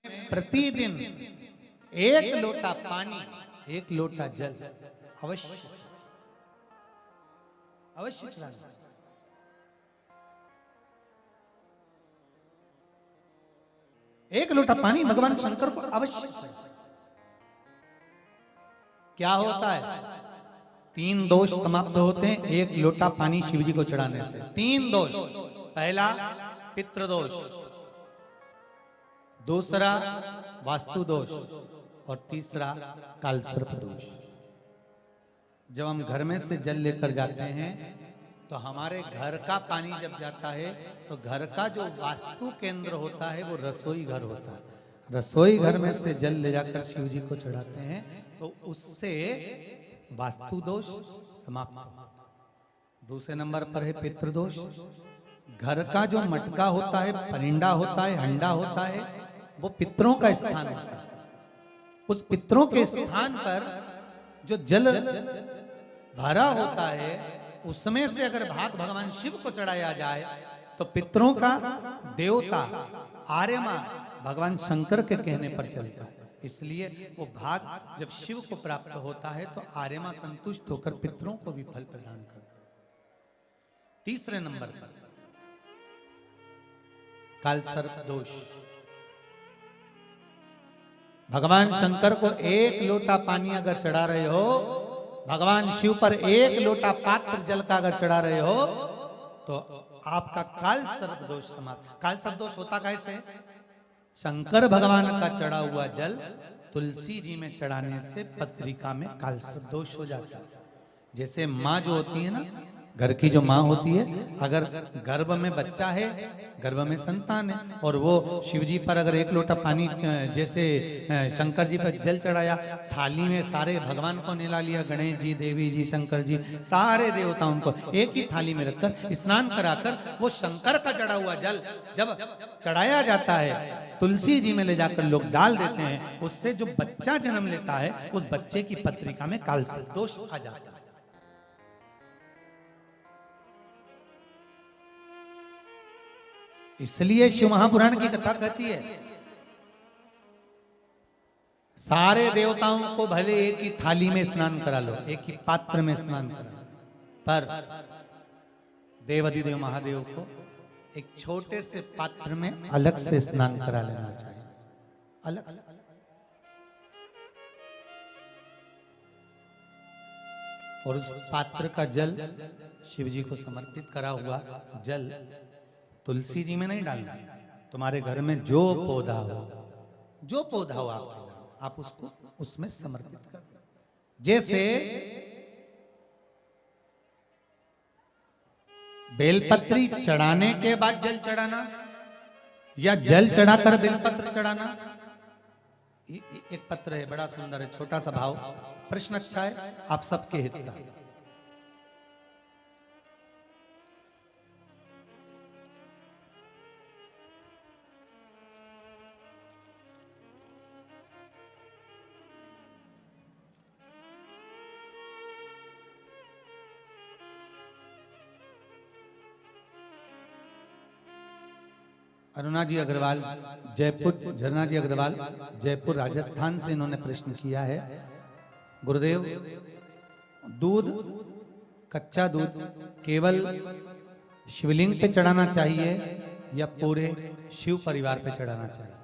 प्रतिदिन एक लोटा पानी, एक लोटा जल अवश्य अवश्य चढ़ाना। एक लोटा पानी भगवान शंकर को अवश्य चढ़ाना। क्या होता है? 3 दोष समाप्त होते हैं एक लोटा पानी शिव जी को चढ़ाने से। 3 दोष। पहला पितृदोष, दूसरा वास्तु दोष और तीसरा कालसर्प दोष। जब हम घर में से जल लेकर जाते हैं तो हमारे घर का पानी जब जाता है तो घर का जो वास्तु केंद्र होता है वो रसोई घर होता है। रसोई घर में से जल ले जाकर शिव जी को चढ़ाते हैं तो उससे वास्तु दोष समाप्त होता है। दूसरे नंबर पर है पितृदोष। घर का जो मटका होता है, परिंडा होता है, हंडा होता है, वो पितरों का स्थान होता है। उस पितरों के स्थान पर जो जल भरा होता है उसमें से अगर भाग भगवान शिव को चढ़ाया जाए तो पितरों का देवता आर्यमा भगवान शंकर के कहने पर चलता है। इसलिए वो भाग जब शिव को प्राप्त होता है तो आर्यमा संतुष्ट होकर पितरों को भी फल प्रदान करता है। तीसरे नंबर पर कालसर्प दोष। भगवान शंकर को एक लोटा पानी अगर चढ़ा रहे हो, भगवान शिव पर एक लोटा पात्र जल का अगर चढ़ा रहे हो तो आपका कालसर्प दोष समाप्त। कालसर्प दोष होता कैसे? शंकर भगवान का चढ़ा हुआ जल तुलसी जी में चढ़ाने से पत्रिका में कालसर्प दोष हो जाता है। जैसे माँ जो होती है ना, घर की जो माँ होती है, अगर गर्भ में बच्चा है, गर्भ में संतान है, और वो शिव जी पर अगर एक लोटा पानी जैसे शंकर जी पर जल चढ़ाया, थाली में सारे भगवान को निला लिया, गणेश जी, देवी जी, शंकर जी, सारे देवताओं को एक ही थाली में रखकर स्नान कराकर वो शंकर का चढ़ा हुआ जल जब चढ़ाया जाता है तुलसी जी में ले जाकर लोग डाल देते हैं, उससे जो बच्चा जन्म लेता है उस बच्चे की पत्रिका में कालसर्प दोष आ जाता है। इसलिए शिव महापुराण की कथा कहती है सारे देवताओं को भले एक ही थाली में स्नान करा लो, एक ही पात्र में स्नान करा लो, पर देवाधिदेव महादेव को एक छोटे से पात्र में अलग से स्नान करा लेना चाहिए, अलग से। और उस पात्र का जल शिव जी को समर्पित करा हुआ जल तुलसी जी में नहीं डालना। तुम्हारे घर में जो पौधा हो आपके घर, आप उसको उसमें समर्पित कर दो। जैसे बेलपत्री चढ़ाने के बाद जल चढ़ाना या जल चढ़ाकर बेलपत्र चढ़ाना। एक पत्र है, बड़ा सुंदर है, छोटा सा भाव, प्रश्न अच्छा है, आप सबके हित का। अरुणा जी अग्रवाल जयपुर, झरना जी अग्रवाल जयपुर राजस्थान से इन्होंने प्रश्न किया है, गुरुदेव दूध, कच्चा दूध केवल शिवलिंग पे चढ़ाना चाहिए या पूरे शिव परिवार पे चढ़ाना चाहिए?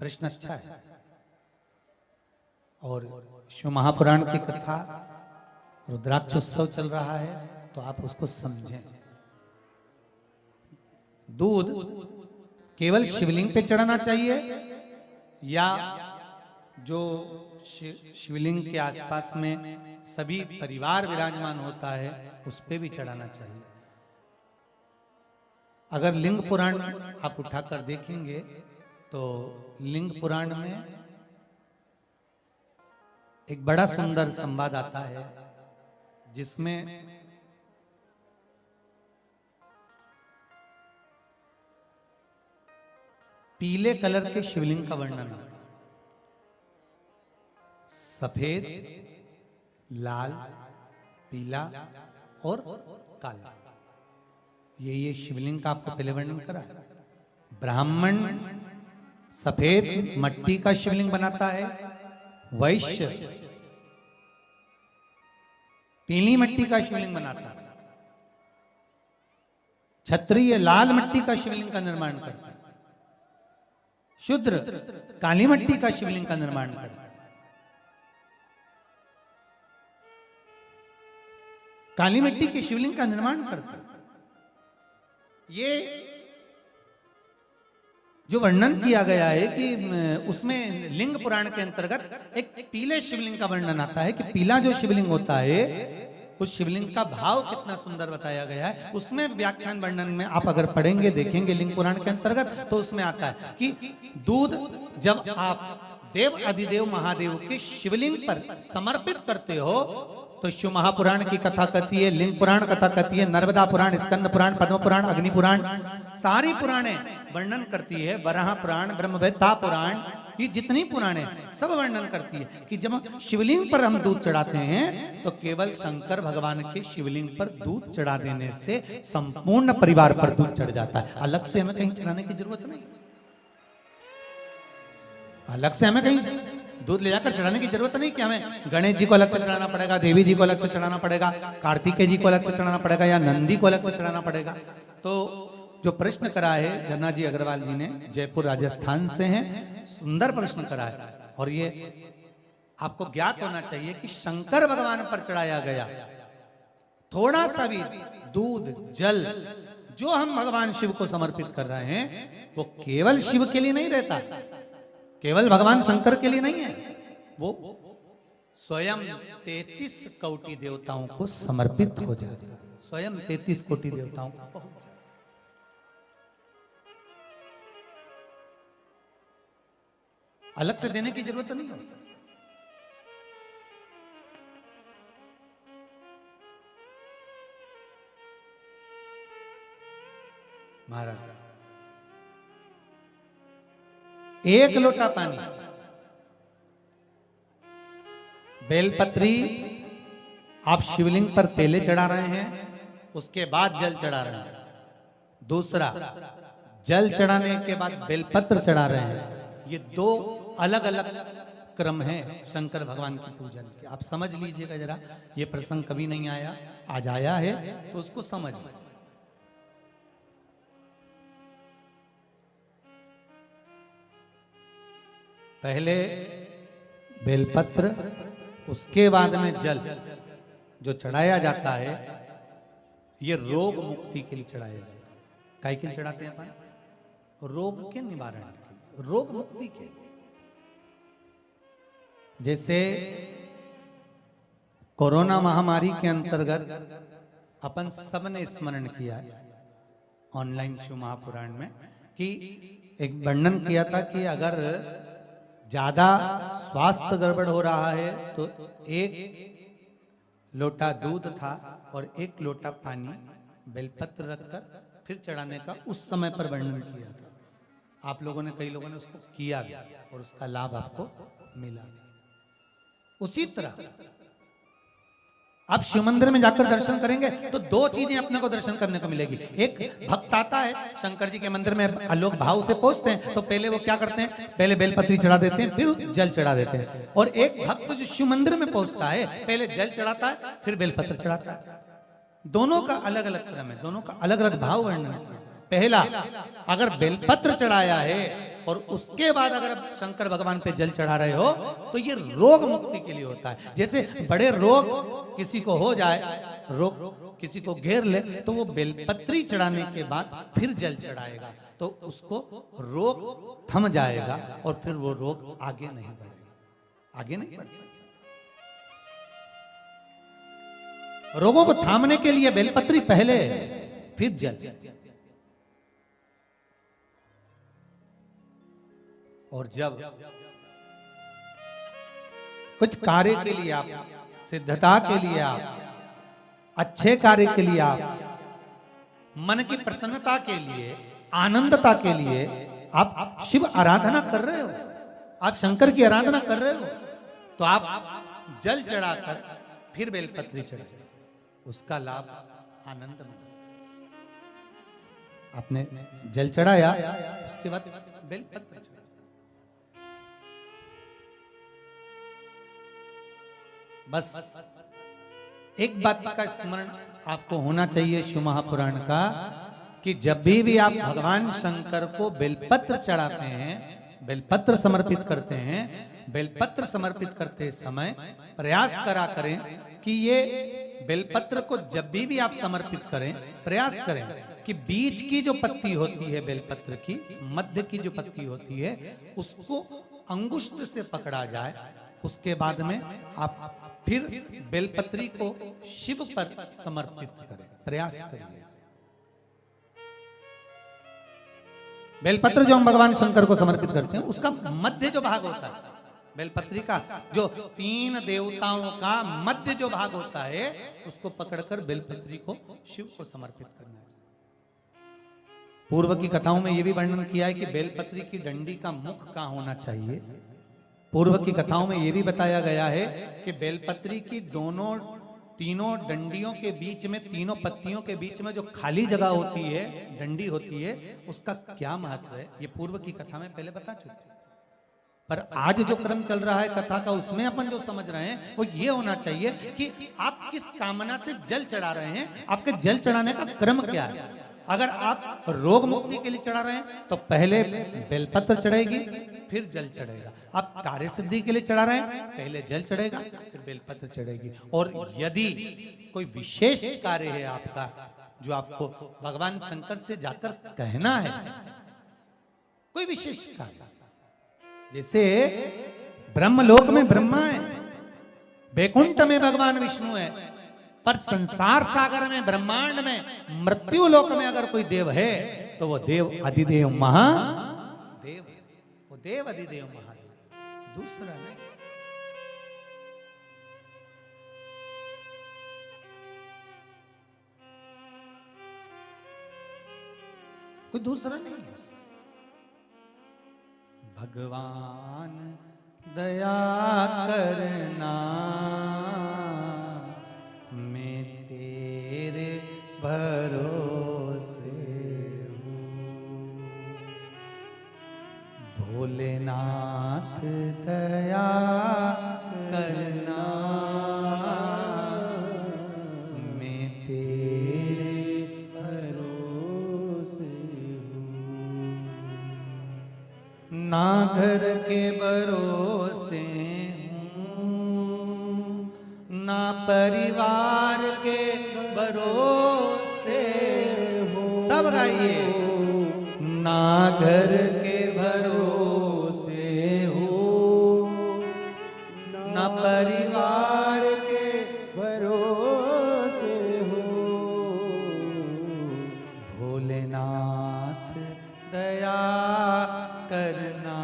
प्रश्न अच्छा है। और शिव महापुराण की कथा रुद्राक्ष उत्सव चल रहा है तो आप उसको समझें। दूध केवल शिवलिंग पे चढ़ाना चाहिए या जो शिवलिंग के आसपास में सभी परिवार विराजमान होता है उस पे भी चढ़ाना चाहिए? अगर लिंग पुराण आप उठाकर देखेंगे तो लिंग पुराण में एक बड़ा सुंदर संवाद आता है जिसमें पीले कलर के शिवलिंग का वर्णन आता है। सफेद, लाल, पीला और काला, ये शिवलिंग का आपको पहले वर्णन करा। ब्राह्मण सफेद मट्टी का शिवलिंग बनाता है, वैश्य पीली मिट्टी का शिवलिंग बनाता है, क्षत्रिय लाल मिट्टी का शिवलिंग का निर्माण करता है, शूद्र काली मिट्टी का शिवलिंग का निर्माण करता है। काली मिट्टी के शिवलिंग का निर्माण करता है। ये जो वर्णन किया गया है कि उसमें लिंग पुराण के अंतर्गत एक पीले शिवलिंग का वर्णन आता है कि पीला जो शिवलिंग होता है उस शिवलिंग का भाव कितना सुंदर बताया गया है। उसमें व्याख्यान वर्णन में आप अगर पढ़ेंगे देखेंगे लिंग पुराण के अंतर्गत तो उसमें आता है कि दूध जब आप देव अधिदेव महादेव के शिवलिंग पर समर्पित करते हो तो शिव महापुराण की कथा कहती है, लिंग पुराण कथा कहती है, नर्मदा पुराण, स्कंद पुराण, पद्म पुराण, अग्नि पुराण, सारी पुराणे वर्णन करती है। वराह पुराण, ब्रह्मवेत्ता पुराण, ये जितनी पुराणे सब वर्णन करती है कि जब शिवलिंग पर हम दूध चढ़ाते हैं तो केवल शंकर भगवान के शिवलिंग पर दूध चढ़ा देने से संपूर्ण परिवार पर दूध चढ़ जाता है। अलग से हमें कहीं चढ़ाने की जरूरत नहीं, अलग से हमें कहीं दूध ले जाकर चढ़ाने की जरूरत नहीं कि हमें गणेश जी को अलग से चढ़ाना पड़ेगा, देवी जी को अलग से चढ़ाना पड़ेगा, कार्तिकेय जी को अलग से चढ़ाना पड़ेगा या नंदी को अलग से चढ़ाना पड़ेगा। तो जो प्रश्न करा है जन्ना जी अग्रवाल जी ने, जयपुर राजस्थान से हैं, सुंदर प्रश्न करा है। और ये आपको ज्ञात होना चाहिए कि शंकर भगवान पर चढ़ाया गया थोड़ा सा भी दूध जल जो हम भगवान शिव को समर्पित कर रहे हैं वो केवल शिव के लिए नहीं रहता, केवल भगवान शंकर के लिए नहीं है, वो स्वयं 33 कोटि देवताओं को समर्पित हो जाता है, स्वयं 33 कोटि देवताओं को पहुंच जाता है। अलग से देने की जरूरत नहीं होती। महाराज एक लोटा पानी, बेलपत्री आप शिवलिंग पर पहले चढ़ा रहे हैं, उसके बाद जल चढ़ा रहे हैं। दूसरा, जल चढ़ाने के बाद बेलपत्र चढ़ा रहे हैं। ये दो अलग अलग क्रम है शंकर भगवान की पूजन के। आप समझ लीजिएगा जरा, ये प्रसंग कभी नहीं आया, आज आया है तो उसको समझ लीजिए। पहले बेलपत्र, उसके बाद में जल जो चढ़ाया जाता है, ये रोग मुक्ति के लिए चढ़ाया जाता है। काय के लिए चढ़ाते हैं अपन? रोग के निवारण के लिए, रोग मुक्ति के लिए। जैसे कोरोना महामारी के अंतर्गत अपन सबने स्मरण किया ऑनलाइन शिव महापुराण में कि एक वर्णन किया था कि अगर ज्यादा स्वास्थ्य गड़बड़ हो रहा है तो एक लोटा दूध था और एक लोटा पानी बेलपत्र रखकर फिर चढ़ाने का उस समय पर वर्णन किया था। आप लोगों ने, कई लोगों ने उसको किया भी और उसका लाभ आपको मिला। उसी तरह आप शिव मंदिर में जाकर दर्शन करेंगे तो दो चीजें अपने को दर्शन करने को मिलेगी। एक भक्त आता है शंकर जी के मंदिर में, लोग भाव से पहुंचते हैं तो पहले वो क्या करते हैं, पहले बेलपत्री चढ़ा देते हैं, फिर जल चढ़ा देते हैं। और एक भक्त जो शिव मंदिर में पहुंचता है पहले जल चढ़ाता है फिर बेलपत्र चढ़ाता है। दोनों का अलग अलग क्रम है, दोनों का अलग अलग भाव वर्णन है। पहला, अगर बेलपत्र चढ़ाया है और उसके बाद अगर शंकर भगवान पे जल चढ़ा रहे हो तो ये रोग मुक्ति के लिए होता है। जैसे बड़े रोग किसी को हो जाए, रोग किसी को घेर ले तो वो बेलपत्री चढ़ाने के बाद फिर जल चढ़ाएगा तो उसको रोग थम जाएगा और फिर वो रोग आगे नहीं बढ़ेगा, आगे नहीं बढ़ेगा। रोगों को थामने के लिए बेलपत्री पहले, फिर जल। और जब कुछ कार्य के लिए आप, सिद्धता के लिए आप, अच्छे कार्य के लिए आप, मन की प्रसन्नता के लिए, आनंदता के लिए आप शिव आराधना कर रहे हो, आप शंकर की आराधना कर रहे हो, तो आप जल चढ़ाकर फिर बेलपत्री चढ़ा, उसका लाभ आनंद में। आपने जल चढ़ाया उसके बाद बेलपत्र चढ़ा, बस एक बात का स्मरण आपको होना चाहिए शिव महापुराण का, कि जब भी आप भगवान शंकर को बेलपत्र चढ़ाते हैं, बेलपत्र समर्पित करते हैं, बेलपत्र समर्पित करते समय प्रयास करा करें कि ये बेलपत्र को जब भी आप समर्पित करें, प्रयास करें कि बीच की जो पत्ती होती है बेलपत्र की, मध्य की जो पत्ती होती है, उसको अंगुष्ठ से पकड़ा जाए। उसके बाद में आप फिर बेलपत्री को शिव पर समर्पित करें, प्रयास करिए। बेलपत्र जो हम भगवान शंकर को समर्पित करते हैं, उसका मध्य जो भाग होता है, बेलपत्री का जो 3 देवताओं का मध्य जो भाग होता है, उसको पकड़कर बेलपत्री को शिव को समर्पित करना चाहिए। पूर्व की कथाओं में यह भी वर्णन किया है कि बेलपत्री की डंडी का मुख कहां होना चाहिए। पूर्व की कथाओं में यह भी बताया गया है कि बेलपत्री की तीनों डंडियों के बीच में, तीनों पत्तियों के बीच में जो खाली जगह होती है, डंडी होती है, उसका क्या महत्व है, ये पूर्व की कथा में पहले बता चुके। पर आज जो क्रम चल रहा है कथा का, उसमें अपन जो समझ रहे हैं वो ये होना चाहिए कि आप किस कामना से जल चढ़ा रहे हैं, आपके जल चढ़ाने का क्रम क्या है। अगर आप रोग मुक्ति के लिए चढ़ा रहे हैं तो पहले बेलपत्र चढ़ेगी, फिर जल चढ़ेगा। आप कार्य सिद्धि के लिए चढ़ा रहे हैं, पहले जल चढ़ेगा, फिर बेलपत्र चढ़ेगी। और यदि कोई विशेष कार्य है आपका, जो आपको भगवान शंकर से जाकर कहना है, कोई विशेष कार्य, जैसे ब्रह्मलोक में ब्रह्मा है, बैकुंठ में भगवान विष्णु है, पर संसार सागर में, ब्रह्मांड में, मृत्यु लोक में अगर कोई देव है तो वो देव अधिदेव महादेव, वो देव अधिदेव महादेव, दूसरा नहीं। कोई दूसरा नहीं है। भगवान दया करना, मैं तेरे भरोसे हूँ। भोलेनाथ दया करना, मैं तेरे भरोसे हूँ। ना घर के भरोसे हूँ, ना परिवार के भरोसे हूँ। सब गाइए। ना घर के भरोसे हूँ, ना परिवार के भरोसे हूँ। भोलेनाथ दया करना,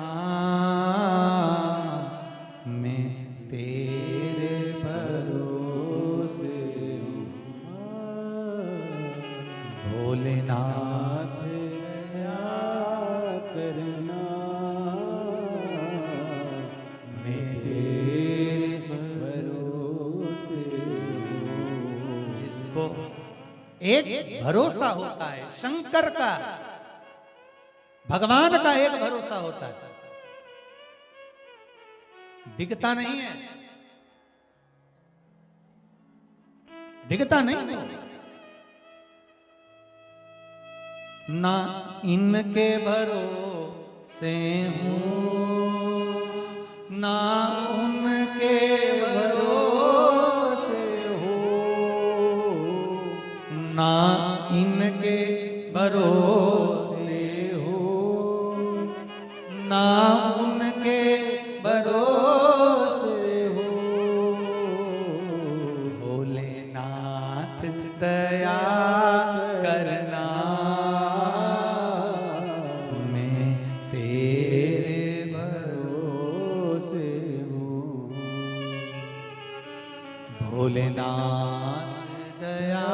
मैं तेरे भरोसे हूँ। भोलेनाथ दया करना, मैं तेरे भरोसे हूँ। जिसको एक भरोसा होता है शंकर का, भगवान का एक भरोसा होता है, दिखता नहीं है, दिखता नहीं है। ना इनके भरोसे हूँ, ना उनके भरोसे हूँ, ना इनके भरोसे हूँ, ना उनके भरोसे हूँ। भोलेनाथ दया करना, मैं तेरे भरोसे हूँ। भोलेनाथ दया